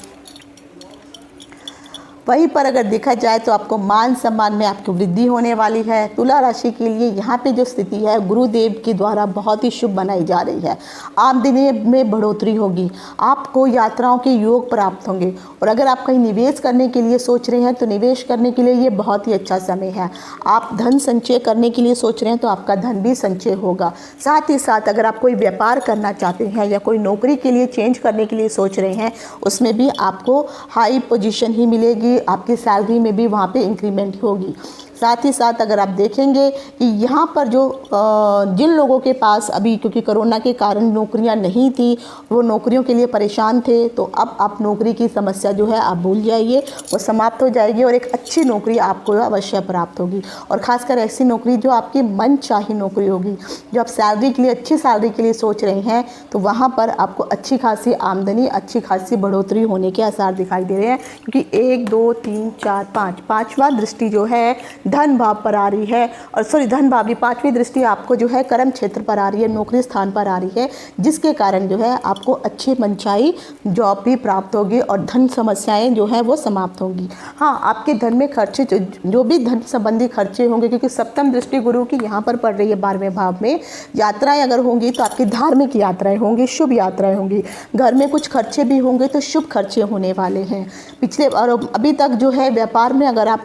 वहीं पर अगर देखा जाए तो आपको मान सम्मान में आपकी वृद्धि होने वाली है। तुला राशि के लिए यहाँ पे जो स्थिति है गुरुदेव के द्वारा बहुत ही शुभ बनाई जा रही है। आमदनी में बढ़ोतरी होगी, आपको यात्राओं के योग प्राप्त होंगे, और अगर आप कहीं निवेश करने के लिए सोच रहे हैं तो निवेश करने के लिए ये बहुत ही अच्छा समय है। आप धन संचय करने के लिए सोच रहे हैं तो आपका धन भी संचय होगा। साथ ही साथ अगर आप कोई व्यापार करना चाहते हैं या कोई नौकरी के लिए चेंज करने के लिए सोच रहे हैं उसमें भी आपको हाई पोजीशन ही मिलेगी, आपकी सैलरी में भी वहाँ पे इंक्रीमेंट होगी। साथ ही साथ अगर आप देखेंगे कि यहाँ पर जो जिन लोगों के पास अभी क्योंकि कोरोना के कारण नौकरियाँ नहीं थी, वो नौकरियों के लिए परेशान थे, तो अब आप नौकरी की समस्या जो है आप भूल जाइए, वो समाप्त हो जाएगी और एक अच्छी नौकरी आपको अवश्य प्राप्त होगी। और ख़ासकर ऐसी नौकरी जो आपकी मनचाही नौकरी होगी, जो आप सैलरी के लिए अच्छी सैलरी के लिए सोच रहे हैं तो वहाँ पर आपको अच्छी खासी आमदनी, अच्छी खासी बढ़ोतरी होने के आसार दिखाई दे रहे हैं। क्योंकि 1 2 3 4 5 पाँचवा दृष्टि जो है धन भाव पर आ रही है, और धन भाव की 5वीं दृष्टि आपको जो है कर्म क्षेत्र पर आ रही है, नौकरी स्थान पर आ रही है, जिसके कारण जो है आपको अच्छी मनचाही जॉब भी प्राप्त होगी और धन समस्याएं जो है वो समाप्त होंगी। हाँ, आपके धन में खर्चे जो भी धन संबंधी खर्चे होंगे, क्योंकि सप्तम दृष्टि गुरु की यहाँ पर पड़ रही है 12वें भाव में, यात्राएं अगर होंगी तो आपकी धार्मिक यात्राएं होंगी, शुभ यात्राएं होंगी, घर में कुछ खर्चे भी होंगे तो शुभ खर्चे होने वाले हैं। पिछले और अभी तक जो है व्यापार में अगर आप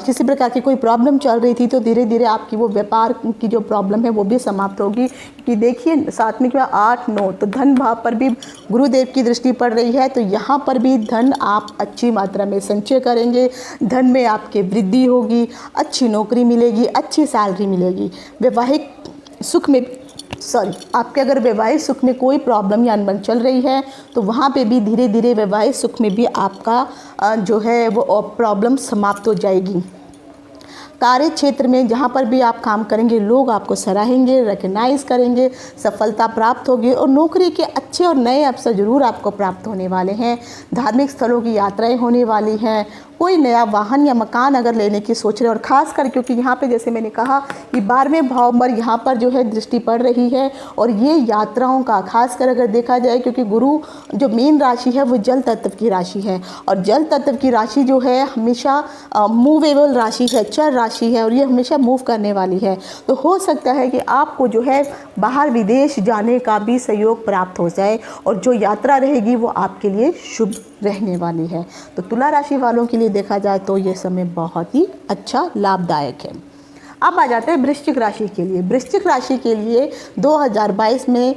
किसी प्रकार की कोई प्रॉब्लम चल रही थी तो धीरे धीरे आपकी वो व्यापार की जो प्रॉब्लम है वो भी समाप्त होगी। कि देखिए सातवीं के 8 9 तो धन भाव पर भी गुरुदेव की दृष्टि पड़ रही है, तो यहाँ पर भी धन आप अच्छी मात्रा में संचय करेंगे, धन में आपके वृद्धि होगी, अच्छी नौकरी मिलेगी, अच्छी सैलरी मिलेगी। वैवाहिक सुख में आपके अगर वैवाहिक सुख में कोई प्रॉब्लम या अनबन चल रही है तो वहाँ पे भी धीरे धीरे वैवाहिक सुख में भी आपका जो है वो प्रॉब्लम समाप्त हो जाएगी। कार्य क्षेत्र में जहाँ पर भी आप काम करेंगे लोग आपको सराहेंगे, रिकग्नाइज करेंगे, सफलता प्राप्त होगी और नौकरी के अच्छे और नए अवसर जरूर आपको प्राप्त होने वाले हैं। धार्मिक स्थलों की यात्राएं होने वाली हैं, कोई नया वाहन या मकान अगर लेने की सोच रहे हैं, और ख़ास कर क्योंकि यहाँ पे जैसे मैंने कहा कि 12वें भाव पर यहाँ पर जो है दृष्टि पड़ रही है, और ये यात्राओं का खास कर अगर देखा जाए क्योंकि गुरु जो मीन राशि है वो जल तत्व की राशि है, और जल तत्व की राशि जो है हमेशा मूवेबल राशि है, चर राशि है, और ये हमेशा मूव करने वाली है। तो हो सकता है कि आपको जो है बाहर विदेश जाने का भी सहयोग प्राप्त हो जाए, और जो यात्रा रहेगी वो आपके लिए शुभ रहने वाली है। तो तुला राशि वालों के लिए देखा जाए तो ये समय बहुत ही अच्छा लाभदायक है। अब आ जाते हैं वृश्चिक राशि के लिए। वृश्चिक राशि के लिए 2022 में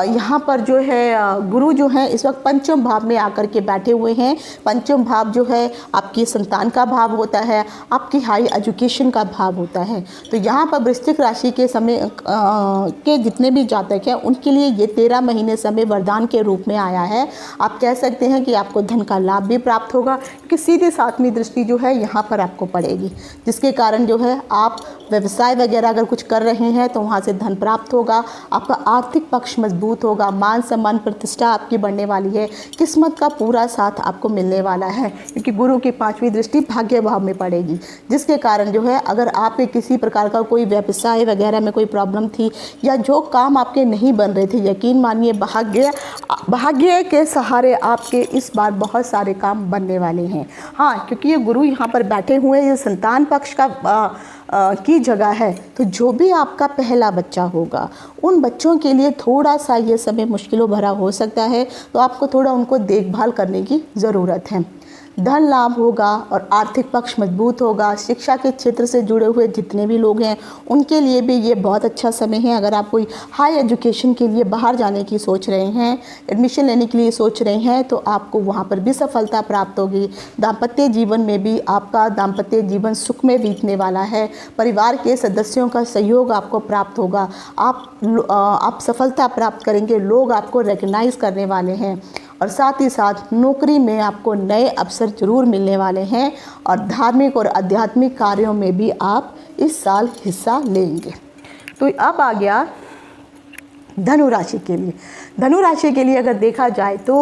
यहाँ पर जो है गुरु जो है इस वक्त पंचम भाव में आकर के बैठे हुए हैं। पंचम भाव जो है आपकी संतान का भाव होता है, आपकी हाई एजुकेशन का भाव होता है। तो यहाँ पर वृश्चिक राशि के समय के जितने भी जातक हैं उनके लिए ये 13 महीने समय वरदान के रूप में आया है। आप कह सकते हैं कि आपको धन का लाभ भी प्राप्त होगा, क्योंकि सीधी 7वीं दृष्टि जो है यहाँ पर आपको पड़ेगी, जिसके कारण जो है आप व्यवसाय वगैरह अगर कुछ कर रहे हैं तो वहाँ से धन प्राप्त होगा। आपका आर्थिक पक्ष मजबूत होगा, मान सम्मान प्रतिष्ठा आपकी बढ़ने वाली है, किस्मत का पूरा साथ आपको मिलने वाला है, क्योंकि गुरु की 5वीं दृष्टि भाग्य भाव में पड़ेगी, जिसके कारण जो है अगर आपके किसी प्रकार का कोई व्यवसाय वगैरह में कोई प्रॉब्लम थी या जो काम आपके नहीं बन रहे थे, यकीन मानिए भाग्य के सहारे आपके इस बार बहुत सारे काम बनने वाले हैं। हाँ, क्योंकि ये गुरु यहाँ पर बैठे हुए हैं, ये संतान पक्ष का की जगह है। तो जो भी आपका पहला बच्चा होगा उन बच्चों के लिए थोड़ा सा ये समय मुश्किलों भरा हो सकता है, तो आपको थोड़ा उनको देखभाल करने की ज़रूरत है। धन लाभ होगा और आर्थिक पक्ष मजबूत होगा। शिक्षा के क्षेत्र से जुड़े हुए जितने भी लोग हैं उनके लिए भी ये बहुत अच्छा समय है। अगर आप कोई हाई एजुकेशन के लिए बाहर जाने की सोच रहे हैं, एडमिशन लेने के लिए सोच रहे हैं, तो आपको वहाँ पर भी सफलता प्राप्त होगी। दाम्पत्य जीवन में भी आपका दाम्पत्य जीवन सुख में बीतने वाला है। परिवार के सदस्यों का सहयोग आपको प्राप्त होगा। आप सफलता प्राप्त करेंगे, लोग आपको रिकग्नाइज़ करने वाले हैं। और साथ ही साथ नौकरी में आपको नए अवसर जरूर मिलने वाले हैं और धार्मिक और आध्यात्मिक कार्यों में भी आप इस साल हिस्सा लेंगे। तो अब आ गया धनु राशि के लिए। धनु राशि के लिए अगर देखा जाए तो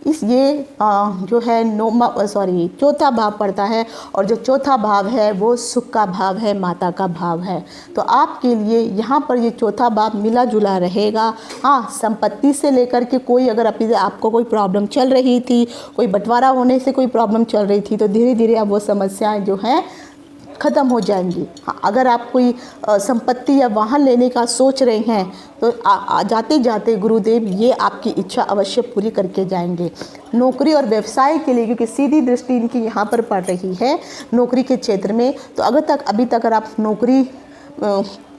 जो है चौथा भाव पड़ता है, और जो चौथा भाव है वो सुख का भाव है, माता का भाव है। तो आपके लिए यहाँ पर ये चौथा भाव मिला जुला रहेगा। हाँ, संपत्ति से लेकर के कोई अगर आपको कोई प्रॉब्लम चल रही थी, कोई बंटवारा होने से कोई प्रॉब्लम चल रही थी, तो धीरे धीरे अब वो समस्याएं जो हैं ख़त्म हो जाएंगी। हाँ, अगर आप कोई संपत्ति या वाहन लेने का सोच रहे हैं तो जाते जाते गुरुदेव ये आपकी इच्छा अवश्य पूरी करके जाएंगे। नौकरी और व्यवसाय के लिए, क्योंकि सीधी दृष्टि इनकी यहाँ पर पड़ रही है नौकरी के क्षेत्र में, तो अभी तक अगर आप नौकरी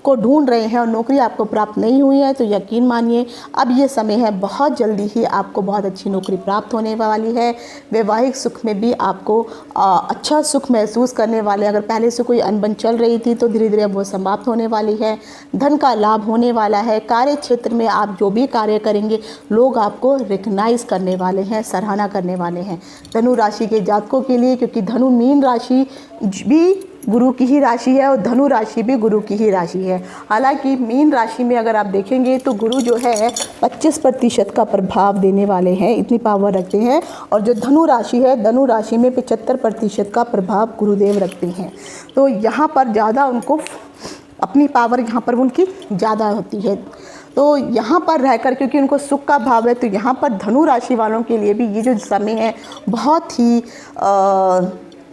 को ढूंढ रहे हैं और नौकरी आपको प्राप्त नहीं हुई है, तो यकीन मानिए अब ये समय है, बहुत जल्दी ही आपको बहुत अच्छी नौकरी प्राप्त होने वाली है। वैवाहिक सुख में भी आपको अच्छा सुख महसूस करने वाले। अगर पहले से कोई अनबन चल रही थी तो धीरे धीरे अब वो समाप्त होने वाली है। धन का लाभ होने वाला है। कार्य क्षेत्र में आप जो भी कार्य करेंगे लोग आपको रिकग्नाइज़ करने वाले हैं, सराहना करने वाले हैं। धनु राशि के जातकों के लिए, क्योंकि धनु मीन राशि भी गुरु की ही राशि है और धनु राशि भी गुरु की ही राशि है। हालांकि मीन राशि में अगर आप देखेंगे तो गुरु जो है 25% का प्रभाव देने वाले हैं, इतनी पावर रखते हैं। और जो धनु राशि है, धनु राशि में 75% का प्रभाव गुरुदेव रखते हैं। तो यहाँ पर ज़्यादा उनको अपनी पावर यहाँ पर उनकी ज़्यादा होती है। तो यहाँ पर रहकर, क्योंकि उनको सुख का भाव है, तो यहाँ पर धनु राशि वालों के लिए भी ये जो समय है बहुत ही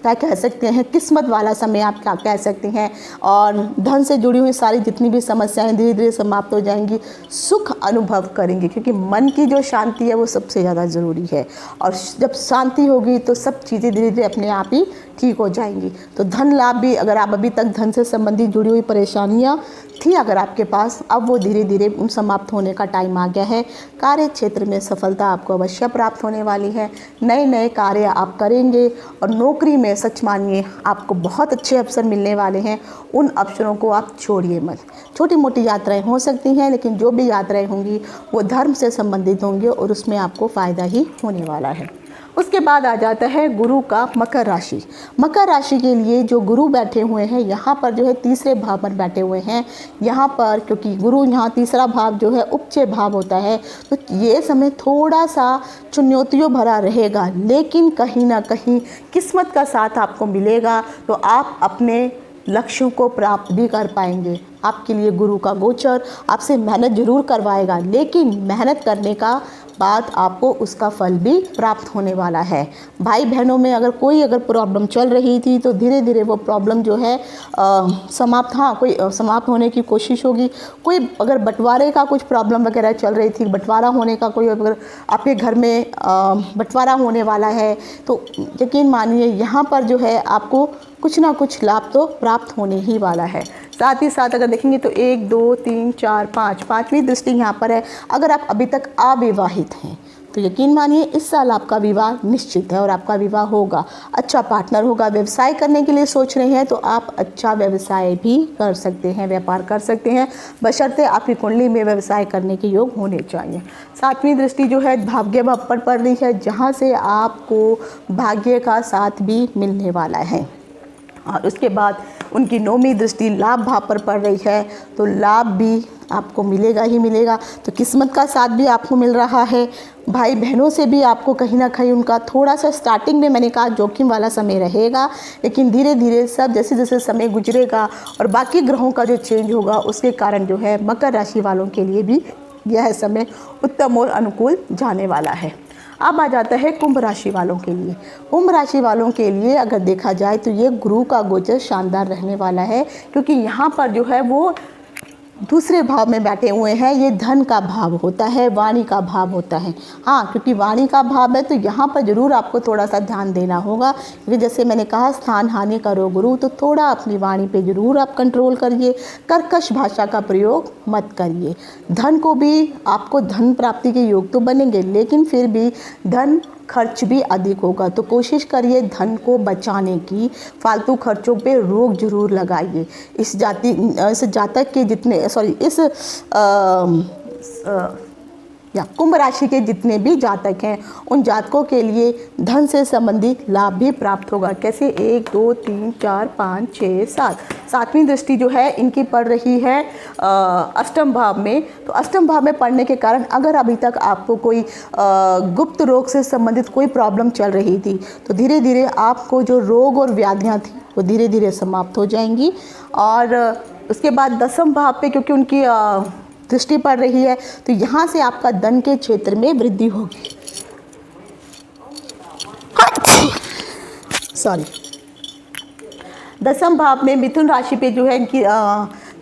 क्या कह सकते हैं, किस्मत वाला समय आप क्या कह सकते हैं। और धन से जुड़ी हुई सारी जितनी भी समस्याएं धीरे धीरे समाप्त हो जाएंगी। सुख अनुभव करेंगे, क्योंकि मन की जो शांति है वो सबसे ज़्यादा ज़रूरी है। और जब शांति होगी तो सब चीज़ें धीरे धीरे अपने आप ही ठीक हो जाएंगी। तो धन लाभ भी, अगर आप अभी तक धन से संबंधित जुड़ी हुई परेशानियाँ थी अगर आपके पास, अब वो धीरे धीरे उन समाप्त होने का टाइम आ गया है। कार्य क्षेत्र में सफलता आपको अवश्य प्राप्त होने वाली है। नए नए कार्य आप करेंगे और नौकरी में सच मानिए आपको बहुत अच्छे अवसर मिलने वाले हैं। उन अवसरों को आप छोड़िए मत। छोटी मोटी यात्राएं हो सकती हैं, लेकिन जो भी यात्राएं होंगी वो धर्म से संबंधित होंगे और उसमें आपको फ़ायदा ही होने वाला है। उसके बाद आ जाता है गुरु का मकर राशि। मकर राशि के लिए जो गुरु बैठे हुए हैं यहाँ पर जो है तीसरे भाव पर बैठे हुए हैं। यहाँ पर क्योंकि गुरु यहाँ तीसरा भाव जो है उपचय भाव होता है, तो ये समय थोड़ा सा चुनौतियों भरा रहेगा, लेकिन कहीं ना कहीं किस्मत का साथ आपको मिलेगा, तो आप अपने लक्ष्यों को प्राप्त भी कर पाएंगे। आपके लिए गुरु का गोचर आपसे मेहनत जरूर करवाएगा, लेकिन मेहनत करने का बाद आपको उसका फल भी प्राप्त होने वाला है। भाई बहनों में अगर कोई प्रॉब्लम चल रही थी तो धीरे धीरे वो प्रॉब्लम जो है समाप्त होने की कोशिश होगी। कोई अगर बंटवारे का कुछ प्रॉब्लम वगैरह चल रही थी, बंटवारा होने का कोई अगर आपके घर में बंटवारा होने वाला है, तो यकीन मानिए यहाँ पर जो है आपको कुछ ना कुछ लाभ तो प्राप्त होने ही वाला है। साथ ही साथ अगर देखेंगे तो 1 2 3 4 5 पाँचवीं दृष्टि यहाँ पर है। अगर आप अभी तक अविवाहित हैं तो यकीन मानिए इस साल आपका विवाह निश्चित है और आपका विवाह होगा। अच्छा पार्टनर होगा। व्यवसाय करने के लिए सोच रहे हैं तो आप अच्छा व्यवसाय भी कर सकते हैं, व्यापार कर सकते हैं, बशर्ते आपकी कुंडली में व्यवसाय करने के योग होने चाहिए। सातवीं दृष्टि जो है भाग्य भाव पर पड़ रही है, जहाँ से आपको भाग्य का साथ भी मिलने वाला है। और उसके बाद उनकी 9वीं दृष्टि लाभ भाव पर पड़ रही है, तो लाभ भी आपको मिलेगा ही मिलेगा। तो किस्मत का साथ भी आपको मिल रहा है। भाई बहनों से भी आपको कहीं ना कहीं उनका थोड़ा सा स्टार्टिंग में मैंने कहा जोखिम वाला समय रहेगा, लेकिन धीरे धीरे सब जैसे जैसे समय गुजरेगा और बाकी ग्रहों का जो चेंज होगा उसके कारण जो है मकर राशि वालों के लिए भी यह समय उत्तम और अनुकूल जाने वाला है। अब आ जाता है कुंभ राशि वालों के लिए। कुंभ राशि वालों के लिए अगर देखा जाए तो ये गुरु का गोचर शानदार रहने वाला है, क्योंकि यहाँ पर जो है वो दूसरे भाव में बैठे हुए हैं। ये धन का भाव होता है, वाणी का भाव होता है। हाँ, क्योंकि वाणी का भाव है तो यहाँ पर ज़रूर आपको थोड़ा सा ध्यान देना होगा, क्योंकि जैसे मैंने कहा स्थान हानि करो गुरु, तो थोड़ा अपनी वाणी पे ज़रूर आप कंट्रोल करिए। कर्कश भाषा का प्रयोग मत करिए। धन को भी आपको धन प्राप्ति के योग तो बनेंगे, लेकिन फिर भी धन खर्च भी अधिक होगा, तो कोशिश करिए धन को बचाने की। फालतू खर्चों पे रोक जरूर लगाइए। इस जातक के जितने कुंभ राशि के जितने भी जातक हैं उन जातकों के लिए धन से संबंधित लाभ भी प्राप्त होगा। कैसे? 1 2 3 4 5 6 7 सातवीं दृष्टि जो है इनकी पड़ रही है अष्टम भाव में। तो अष्टम भाव में पड़ने के कारण अगर अभी तक आपको कोई गुप्त रोग से संबंधित कोई प्रॉब्लम चल रही थी तो धीरे धीरे आपको जो रोग और व्याधियाँ थी वो धीरे धीरे समाप्त हो जाएंगी। और उसके बाद दसम भाव पे क्योंकि उनकी दृष्टि पड़ रही है तो यहाँ से आपका धन के क्षेत्र में वृद्धि होगी। सॉरी, दसम भाव में मिथुन राशि पे जो है इनकी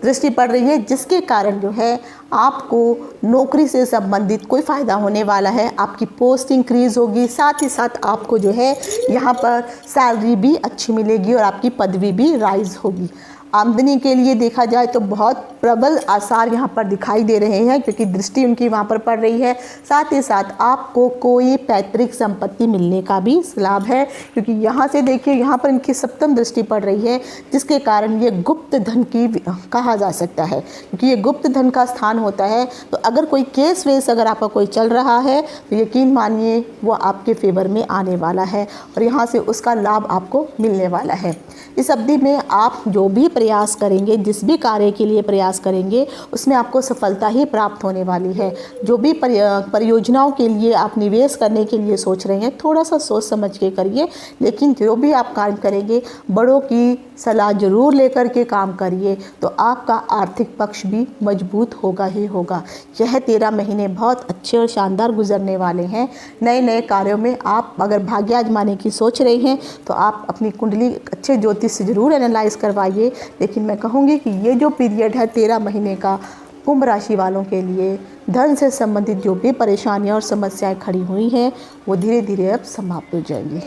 दृष्टि पड़ रही है, जिसके कारण जो है आपको नौकरी से संबंधित कोई फ़ायदा होने वाला है। आपकी पोस्ट इंक्रीज़ होगी, साथ ही साथ आपको जो है यहाँ पर सैलरी भी अच्छी मिलेगी और आपकी पदवी भी राइज होगी। आमदनी के लिए देखा जाए तो बहुत प्रबल आसार यहाँ पर दिखाई दे रहे हैं, क्योंकि दृष्टि उनकी वहाँ पर पड़ रही है। साथ ही साथ आपको कोई पैतृक संपत्ति मिलने का भी लाभ है, क्योंकि यहाँ से देखिए यहाँ पर इनकी सप्तम दृष्टि पड़ रही है, जिसके कारण ये गुप्त धन की कहा जा सकता है, क्योंकि ये गुप्त धन का स्थान होता है। तो अगर कोई केस वेस अगर आपका कोई चल रहा है तो यकीन मानिए वो आपके फेवर में आने वाला है और यहाँ से उसका लाभ आपको मिलने वाला है। इस अवधि में आप जो भी प्रयास करेंगे, जिस भी कार्य के लिए प्रयास करेंगे, उसमें आपको सफलता ही प्राप्त होने वाली है। जो भी परियोजनाओं के लिए आप निवेश करने के लिए सोच रहे हैं, थोड़ा सा सोच समझ के करिए, लेकिन जो भी आप काम करेंगे बड़ों की सलाह जरूर लेकर के काम करिए, तो आपका आर्थिक पक्ष भी मजबूत होगा ही होगा। यह 13 महीने बहुत अच्छे और शानदार गुजरने वाले हैं। नए नए कार्यों में आप अगर भाग्य आजमाने की सोच रहे हैं तो आप अपनी कुंडली अच्छे ज्योतिष से ज़रूर एनालाइज करवाइए। लेकिन मैं कहूँगी कि ये जो पीरियड है 13 महीने का कुंभ राशि वालों के लिए, धन से संबंधित जो भी परेशानियां और समस्याएं खड़ी हुई हैं वो धीरे धीरे अब समाप्त हो जाएंगी।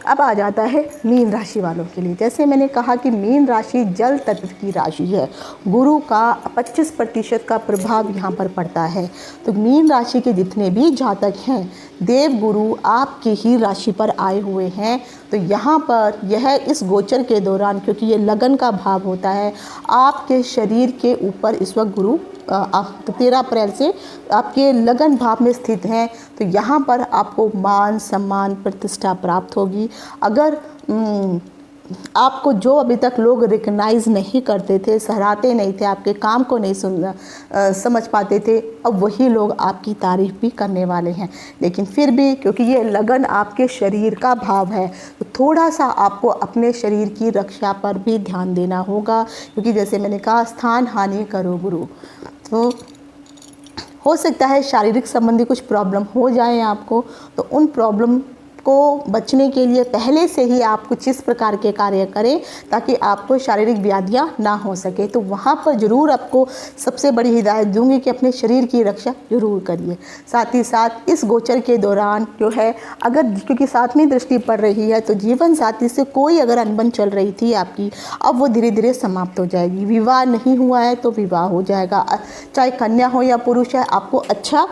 अब आ जाता है मीन राशि वालों के लिए। जैसे मैंने कहा कि मीन राशि जल तत्व की राशि है, गुरु का 25% का प्रभाव यहाँ पर पड़ता है। तो मीन राशि के जितने भी जातक हैं, देव गुरु आपकी ही राशि पर आए हुए हैं। तो यहाँ पर यह इस गोचर के दौरान, क्योंकि ये लगन का भाव होता है, आपके शरीर के ऊपर इस वक्त गुरु 13 अप्रैल से आपके लगन भाव में स्थित हैं। तो यहाँ पर आपको मान सम्मान प्रतिष्ठा प्राप्त होगी। अगर आपको जो अभी तक लोग रिकग्नाइज़ नहीं करते थे, सराहते नहीं थे, आपके काम को नहीं समझ पाते थे, अब वही लोग आपकी तारीफ़ भी करने वाले हैं। लेकिन फिर भी क्योंकि ये लगन आपके शरीर का भाव है, तो थोड़ा सा आपको अपने शरीर की रक्षा पर भी ध्यान देना होगा, क्योंकि जैसे मैंने कहा स्थान हानि करो गुरु। तो हो सकता है शारीरिक संबंधी कुछ प्रॉब्लम हो जाए आपको, तो उन प्रॉब्लम को बचने के लिए पहले से ही आप कुछ इस प्रकार के कार्य करें ताकि आपको शारीरिक व्याधियां ना हो सके। तो वहाँ पर ज़रूर आपको सबसे बड़ी हिदायत दूंगी कि अपने शरीर की रक्षा ज़रूर करिए। साथ ही साथ इस गोचर के दौरान जो है, अगर क्योंकि 7वीं दृष्टि पड़ रही है, तो जीवन साथी से कोई अगर अनबन चल रही थी आपकी, अब वो धीरे धीरे समाप्त हो जाएगी। विवाह नहीं हुआ है तो विवाह हो जाएगा, चाहे कन्या हो या पुरुष है, आपको अच्छा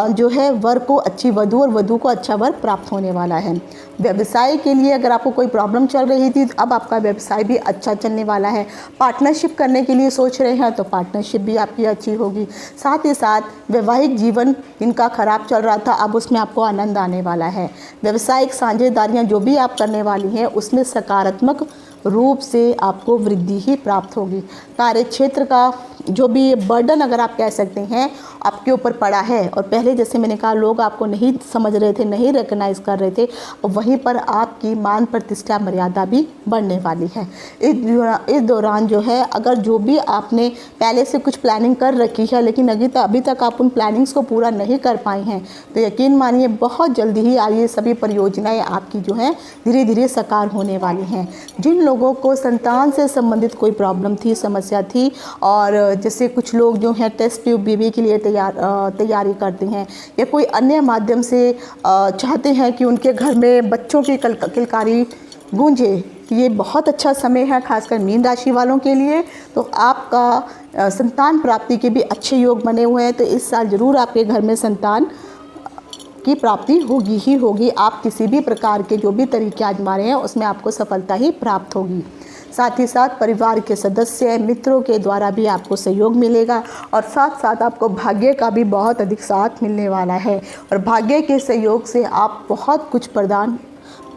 जो है वर को अच्छी वधु और वधु को अच्छा वर प्राप्त होने वाला है। व्यवसाय के लिए अगर आपको कोई प्रॉब्लम चल रही थी, अब आपका व्यवसाय भी अच्छा चलने वाला है। पार्टनरशिप करने के लिए सोच रहे हैं तो पार्टनरशिप भी आपकी अच्छी होगी। साथ ही साथ वैवाहिक जीवन जिनका खराब चल रहा था, अब उसमें आपको आनंद आने वाला है। व्यावसायिक साझेदारियाँ जो भी आप करने वाली हैं उसमें सकारात्मक रूप से आपको वृद्धि ही प्राप्त होगी। कार्य क्षेत्र का जो भी बर्डन अगर आप कह सकते हैं आपके ऊपर पड़ा है, और पहले जैसे मैंने कहा लोग आपको नहीं समझ रहे थे, नहीं रिकग्नाइज़ कर रहे थे, और वहीं पर आपकी मान प्रतिष्ठा मर्यादा भी बढ़ने वाली है। इस दौरान जो है, अगर जो भी आपने पहले से कुछ प्लानिंग कर रखी है लेकिन अभी तक आप उन प्लानिंग्स को पूरा नहीं कर पाए हैं, तो यकीन मानिए बहुत जल्दी ही ये सभी परियोजनाएँ आपकी जो हैं धीरे धीरे साकार होने वाली हैं। जिन लोगों को संतान से संबंधित कोई प्रॉब्लम थी, समस्या थी, और जैसे कुछ लोग जो हैं टेस्ट ट्यूब बेबी के लिए तैयारी करते हैं, या कोई अन्य माध्यम से चाहते हैं कि उनके घर में बच्चों की किलकारी गूंजे, ये बहुत अच्छा समय है खासकर मीन राशि वालों के लिए। तो आपका संतान प्राप्ति के भी अच्छे योग बने हुए हैं, तो इस साल ज़रूर आपके घर में संतान की प्राप्ति होगी ही होगी। आप किसी भी प्रकार के जो भी तरीके आजमा रहे हैं उसमें आपको सफलता ही प्राप्त होगी। साथ ही साथ परिवार के सदस्य, मित्रों के द्वारा भी आपको सहयोग मिलेगा, और साथ साथ आपको भाग्य का भी बहुत अधिक साथ मिलने वाला है, और भाग्य के सहयोग से आप बहुत कुछ प्रदान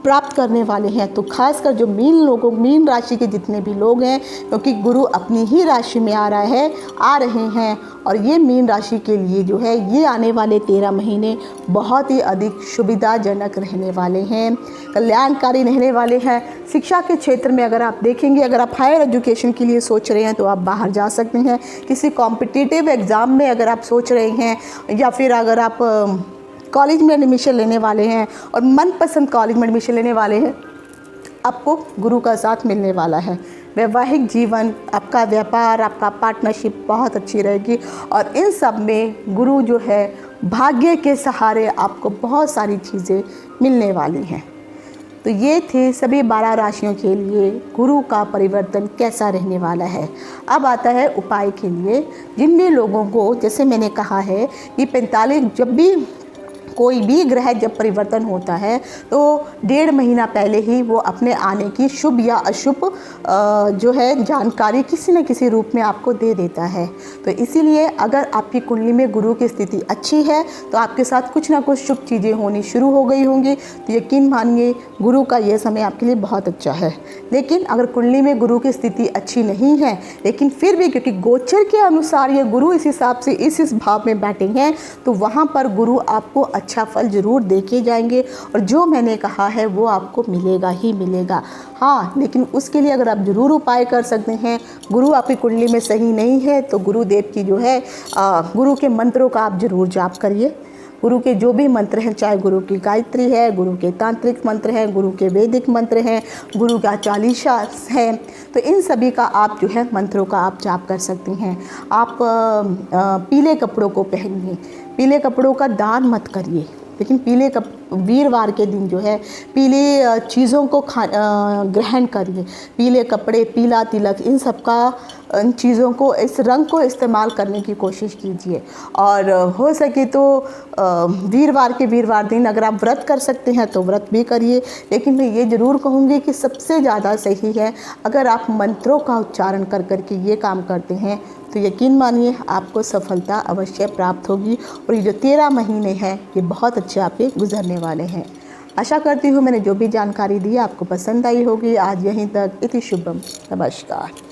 प्राप्त करने वाले हैं। तो खासकर जो मीन राशि के जितने भी लोग हैं, क्योंकि गुरु अपनी ही राशि में आ रहे हैं, और ये मीन राशि के लिए जो है ये आने वाले 13 महीने बहुत ही अधिक सुविधाजनक रहने वाले हैं, कल्याणकारी रहने वाले हैं। शिक्षा के क्षेत्र में अगर आप देखेंगे, अगर आप हायर एजुकेशन के लिए सोच रहे हैं तो आप बाहर जा सकते हैं। किसी कॉम्पिटिटिव एग्ज़ाम में अगर आप सोच रहे हैं, या फिर अगर आप कॉलेज में एडमिशन लेने वाले हैं और मनपसंद कॉलेज में एडमिशन लेने वाले हैं, आपको गुरु का साथ मिलने वाला है। वैवाहिक जीवन, आपका व्यापार, आपका पार्टनरशिप बहुत अच्छी रहेगी, और इन सब में गुरु जो है भाग्य के सहारे आपको बहुत सारी चीज़ें मिलने वाली हैं। तो ये थे सभी 12 राशियों के लिए गुरु का परिवर्तन कैसा रहने वाला है। अब आता है उपाय के लिए। जिन भी लोगों को, जैसे मैंने कहा है कि 45 जब भी कोई भी ग्रह जब परिवर्तन होता है तो 1.5 महीना पहले ही वो अपने आने की शुभ या अशुभ जो है जानकारी किसी न किसी रूप में आपको दे देता है। तो इसीलिए अगर आपकी कुंडली में गुरु की स्थिति अच्छी है तो आपके साथ कुछ ना कुछ शुभ चीज़ें होनी शुरू हो गई होंगी, तो यकीन मानिए गुरु का यह समय आपके लिए बहुत अच्छा है। लेकिन अगर कुंडली में गुरु की स्थिति अच्छी नहीं है, लेकिन फिर भी क्योंकि गोचर के अनुसार ये गुरु इस हिसाब से इस भाव में बैठे हैं, तो वहाँ पर गुरु आपको अच्छा फल जरूर देके जाएंगे, और जो मैंने कहा है वो आपको मिलेगा ही मिलेगा। हाँ, लेकिन उसके लिए अगर आप ज़रूर उपाय कर सकते हैं, गुरु आपकी कुंडली में सही नहीं है तो गुरुदेव की जो है गुरु के मंत्रों का आप ज़रूर जाप करिए। गुरु के जो भी मंत्र हैं, चाहे गुरु की गायत्री है, गुरु के तांत्रिक मंत्र हैं, गुरु के वैदिक मंत्र हैं, गुरु का चालीसा है, तो इन सभी का आप जो है मंत्रों का आप जाप कर सकते हैं। आप पीले कपड़ों को पहनिए, पीले कपड़ों का दान मत करिए, लेकिन वीरवार के दिन जो है पीले चीज़ों को ग्रहण करिए। पीले कपड़े, पीला तिलक, इन चीज़ों को, इस रंग को इस्तेमाल करने की कोशिश कीजिए। और हो सके तो वीरवार दिन अगर आप व्रत कर सकते हैं तो व्रत भी करिए। लेकिन मैं ये ज़रूर कहूँगी कि सबसे ज़्यादा सही है अगर आप मंत्रों का उच्चारण कर के ये काम करते हैं, तो यकीन मानिए आपको सफलता अवश्य प्राप्त होगी। और ये जो 13 महीने हैं ये बहुत अच्छे आपके गुजरने वाले हैं। आशा करती हूँ मैंने जो भी जानकारी दी आपको पसंद आई होगी। आज यहीं तक। इति शुभम। नमस्कार।